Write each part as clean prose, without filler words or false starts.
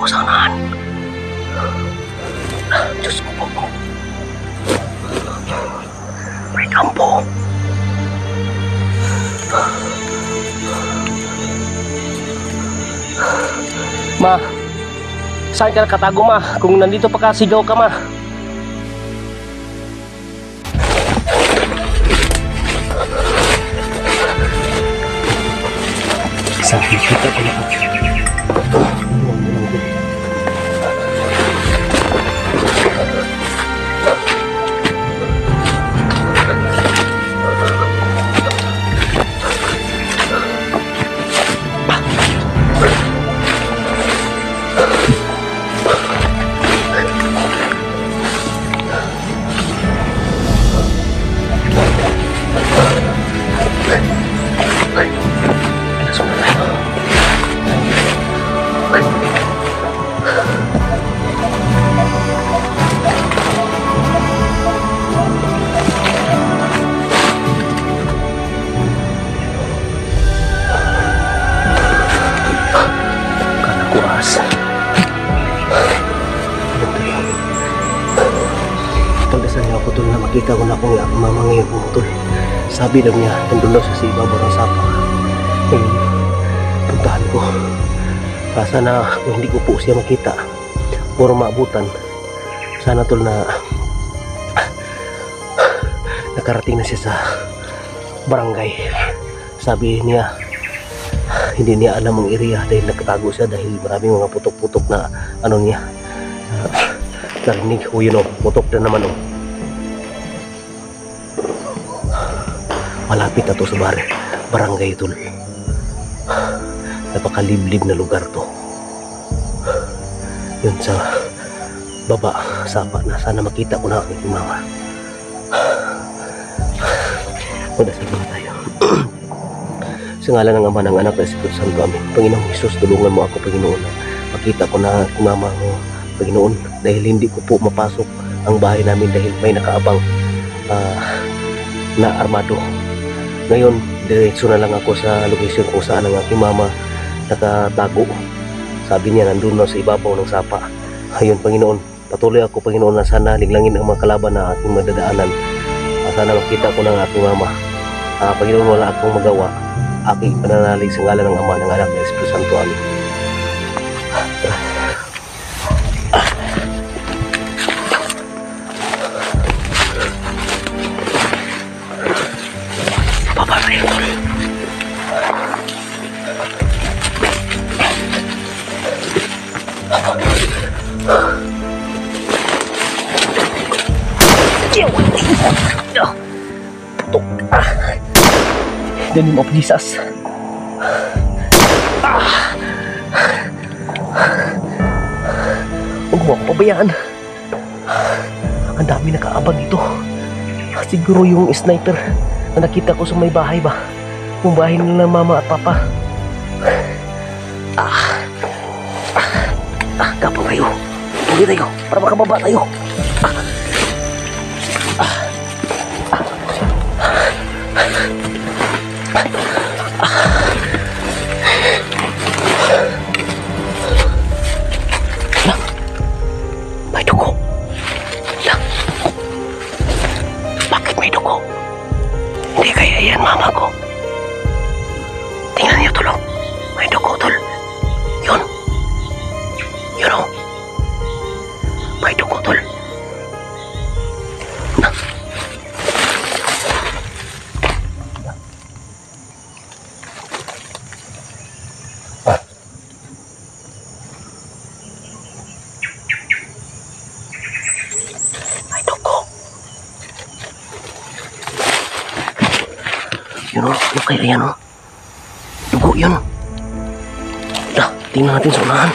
ko sa unahan. Diyos ko po. May kampo. Ma, saan ka nakatago, ma? Kung nandito pa ka, sigaw ka, ma. Sabi kita ko na po. Kita ko na kung ako mama ngayon pumutol. Sabi lang niya, nandun daw siya sa ibabaw ng sapa. Ngayon, puntahan ko. Sana kung hindi ko po siya makita, puro maabutan. Sana tol na nakarating na siya sa barangay. Sabi niya, hindi niya alam ang area dahil nakatago siya dahil maraming mga putok-putok na ano niya. Narinig, yun o, putok na naman o. Malapit na to sa barangay tol. Napakaliblib na lugar to. Yun sa baba, sapa na. Sana makita ko na aking mama. Magdasal na tayo. Sa ngalan ng Ama, ng Anak, ng Espiritu Santo, amin. Panginoong Hesus, tulungan mo ako, Panginoon. Makita ko na aking mama mo, Panginoon. Dahil hindi ko po mapasok ang bahay namin dahil may nakaabang na armado. Ngayon, diretso na lang ako sa location kung saan ang aking mama nakatago. Sabi niya, nandun na sa ibabaw ng sapa. Ayun, Panginoon, patuloy ako, Panginoon, na sana liglangin ang mga kalaban na aking madadaanan. Sana makita ko ng aking mama. Panginoon, wala akong magawa. Aking pananalig sa ngalan ng Ama, ng Anak, ng Espiritu Santo. Amin. In the name of Jesus. Huwag mo ako pabayaan. Ang dami nakaabang dito. Siguro yung sniper na nakita ko sa may bahay ba? Yung bahay nila mama at papa. Kapang kayo. Tuloy tayo para makababa tayo. May dugo. Bakit may dugo? Hindi kaya yan mama ko. Tingnan niyo tulong. May dugo tol. Yun. Yun o. May dugo tol. Yun o, ano kaya yan o? Dugo yun. Tingnan natin sa unahan.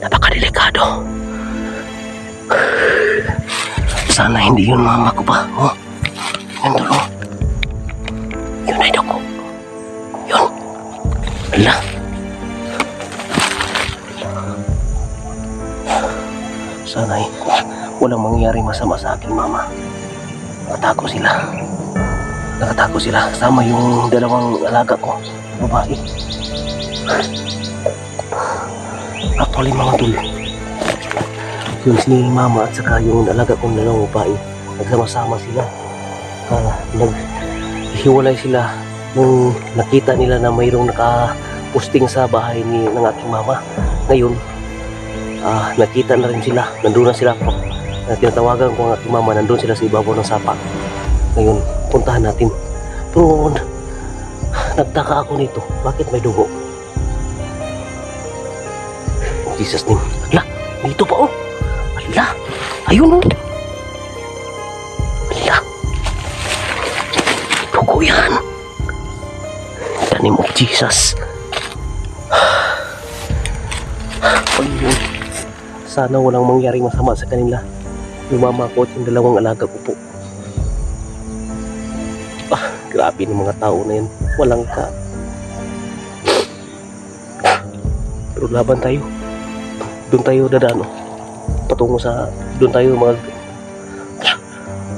Napakadelikado. Sana hindi yun mama ko pa. Oh, yan dulo. Yun ay dugo. Yun. Ala. Sana walang mangyari masama sa aking mama. Nakatago sila. Sama yung dalawang alaga ko, babae. Actually mga tol, yung si mama at saka yung alaga kong dalawang babae, nagsama-sama sila. Naghiwalay sila nung nakita nila na mayroong nakapusting sa bahay ng aking mama. Ngayon, nakita na rin sila, nandun na sila. Tinatawagan ko ang aking mama, nandun sila sa ibabaw ng sapa. Ngayon, puntahan natin. Pero nagtaka ako nito, bakit may dugo? Jesus name. Ala, dito pa oh. Ala, ayun oh. Ala, dugo yan. In the name of Jesus. Ayun. Sana walang mangyaring masama sa kanila. Yung mama ko at yung dalawang alaga ko po. Grabe ng mga tao na yan. Walang ka. Pero laban tayo. Doon tayo dadaan oh. Patungo sa doon tayo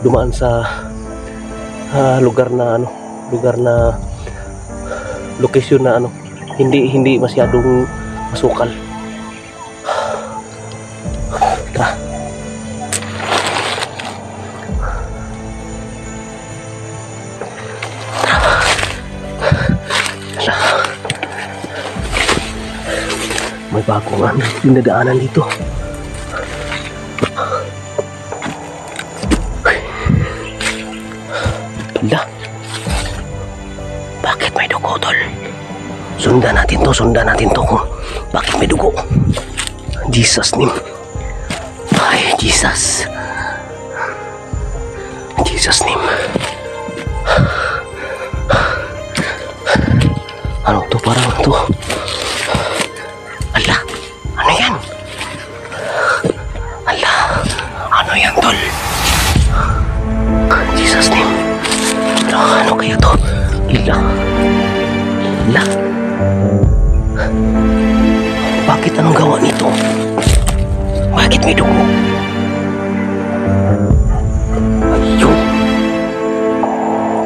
dumaan sa lugar na location na hindi masyadong masukal. Tara. May bagong dinadaanan dito. Hala. Bakit may dugo, tol? Sundan natin to kung bakit may dugo. Jesus name. Ay, Jesus. Jesus name. Ano to? Parang to. Ala, ano yan? Ala, ano yan, tol? Jesus name. Ano kaya to? Ila. Ila. Bakit anong gawa nito? Bakit may dugo? Ayun.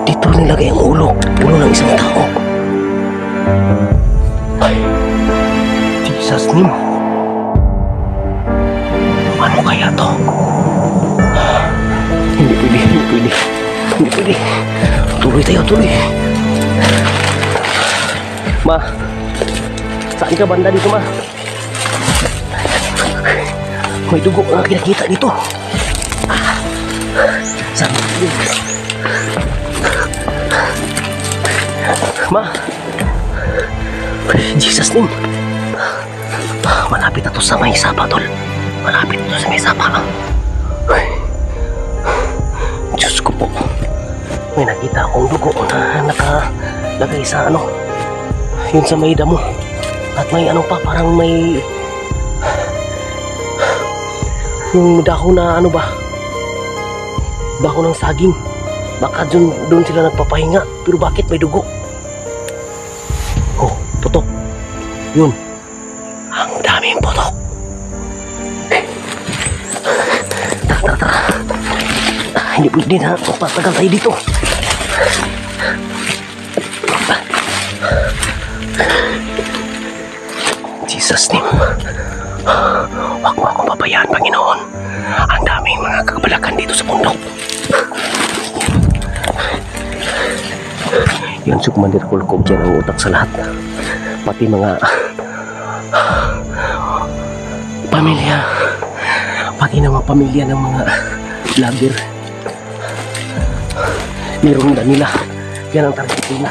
Dito nilagay ang ulo ng isang tao. Ay. Jesus name. Ano kaya to? Hindi pwede. Tuloy. Ma, saan ka banda dito, ma? May dugo na kinakita dito. Saan? Ma, Jesus name. Malapit na to sa may sapa, tol. Malapit na to sa may sapa. Ay, Diyos ko po. May nakita akong dugo na nakalagay sa yun sa may damo. At may pa, parang may yung dahon na dahon ng saging. Baka doon sila nagpapahinga. Pero bakit may dugo? Oh, putok. Yun. Ang daming putok. Tara. Hindi pwede na patagal tayo dito. Jesus name. Huwag mo akong pabayaan, Panginoon. Ang daming mga kagabalakan dito sa bundok. Yun, Commander Kulkob dyan ang utak sa lahat. Pati mga pamilya. Pati ng mga pamilya ng mga vlogger. Meron na nila. Yan ang target nila.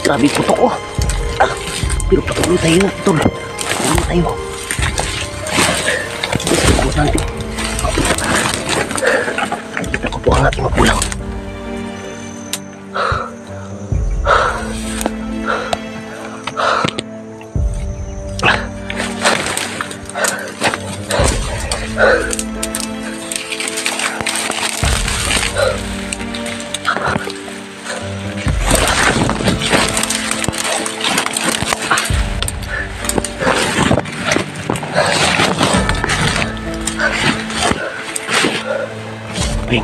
Grabe putok ko. Pero patuloy tayo, tol. Patuloy tayo. Importante. Kita ko po ang ating magulang. Pahinga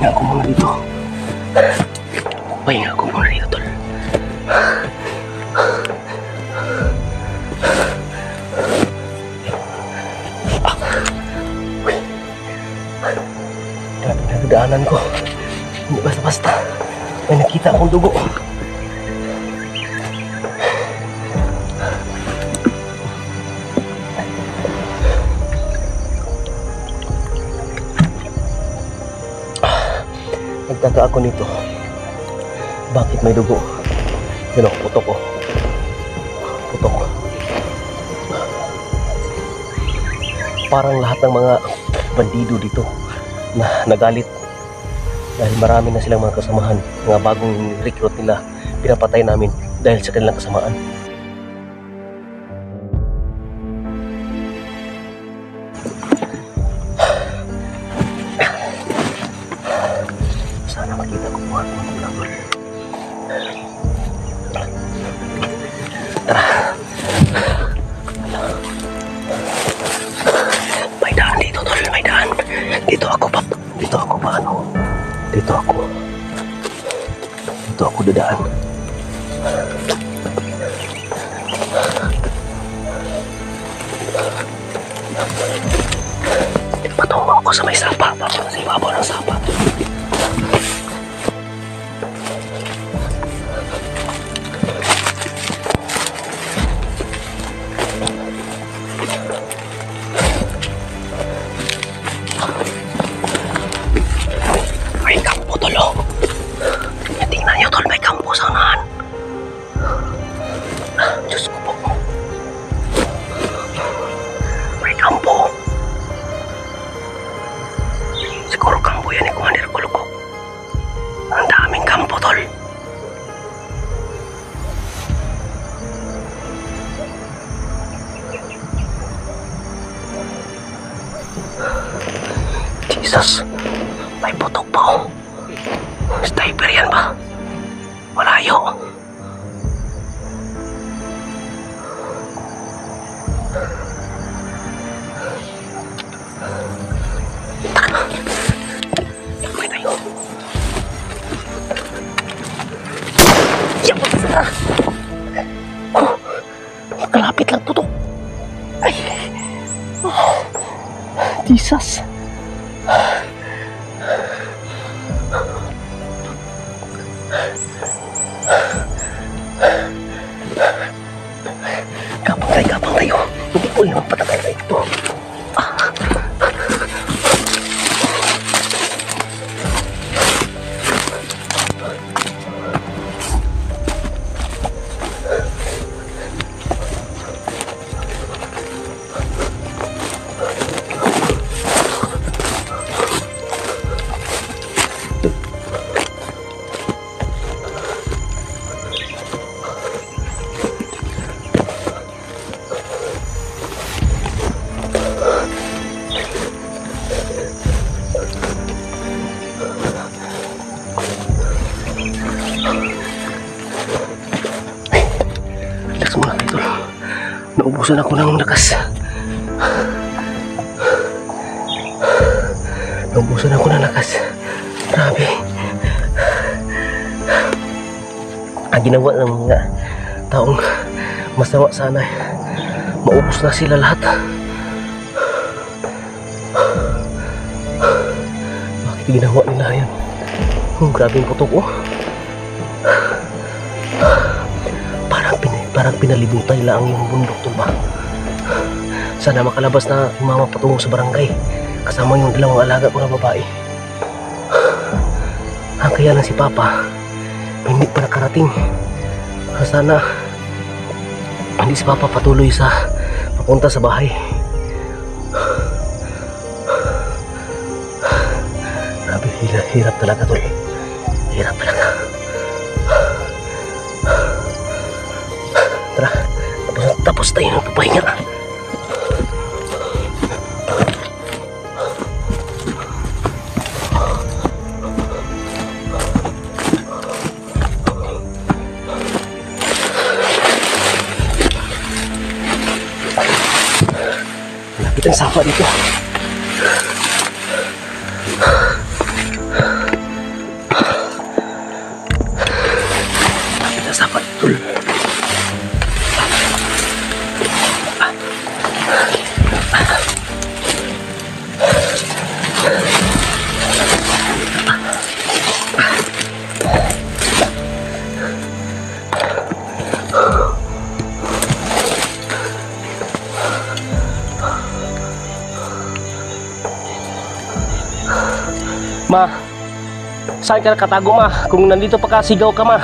ako muna dito. Pahinga ako muna dito, tol. Pinagdaanan ko. Hindi basta-basta. May nakita akong dugo. Nagtaka ako nito. Bakit may dugo? Yun o, putok ko. Putok. Parang lahat ng mga bandido dito na nagalit dahil marami na silang mga kasamahan, mga bagong recruit nila, pinapatay namin dahil sa kanilang kasamaan. Sana makita ko mga tulad. Tara. May daan dito, tol. May daan. Dito ako pa. Dito ako dadaan. Patungo ako sa may sapa. Patungo sa ibabaw ng sapa. May kampo, tol. Tingnan niyo, tol. May kampo sa unahan. Diyos ko po. May kampo. Siguro kampo yan ni Commander Kulukok. Ang daming kampo, tol. Jesus, may putok pa oh. Sniper yan ba? Malayo. Takbay tayo. Yapot na. Oh, kalapit lang putok. Ay. Oh, Jesus. Kapang tayo. Hindi ko yung patagay na ito. Naubusan ako ng lakas. Naubusan ako ng lakas. Grabe. Ang ginawa ng mga taong masama sana, maubos na sila lahat. Bakit ginawa nila yan? Grabing putok oh. Parang pinalibutay lang yung bundok to ba? Sana makalabas na yung mama patungo sa barangay kasama yung dalawang alaga ko na babae. Kaya lang si Papa hindi pa nakarating. Sana hindi si Papa patuloy sa papunta sa bahay. Grabe, hirap talaga tol. Hirap talaga. Tara, tapos tayo ng papahinga. Malapit ang sapa dito. Malapit ang sapa dito. Ma, saan ka nakatago, ma? Kung nandito pa ka, sigaw ka, ma.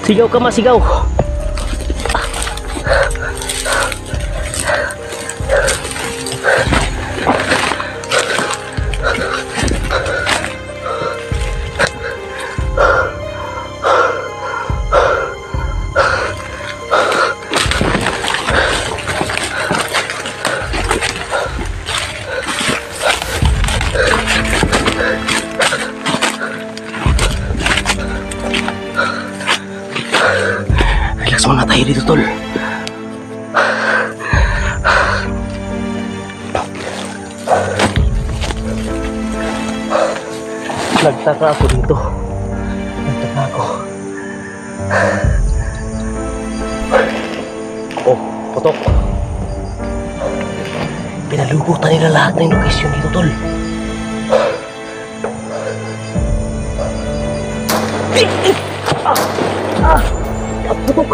Sigaw ka, ma, sigaw. Relax muna tayo dito, tol. Nagtaka ako dito. Nagtaka ako. Oh, putok. Pinalubutan nila lahat ng lokasyon dito, tol. Putok.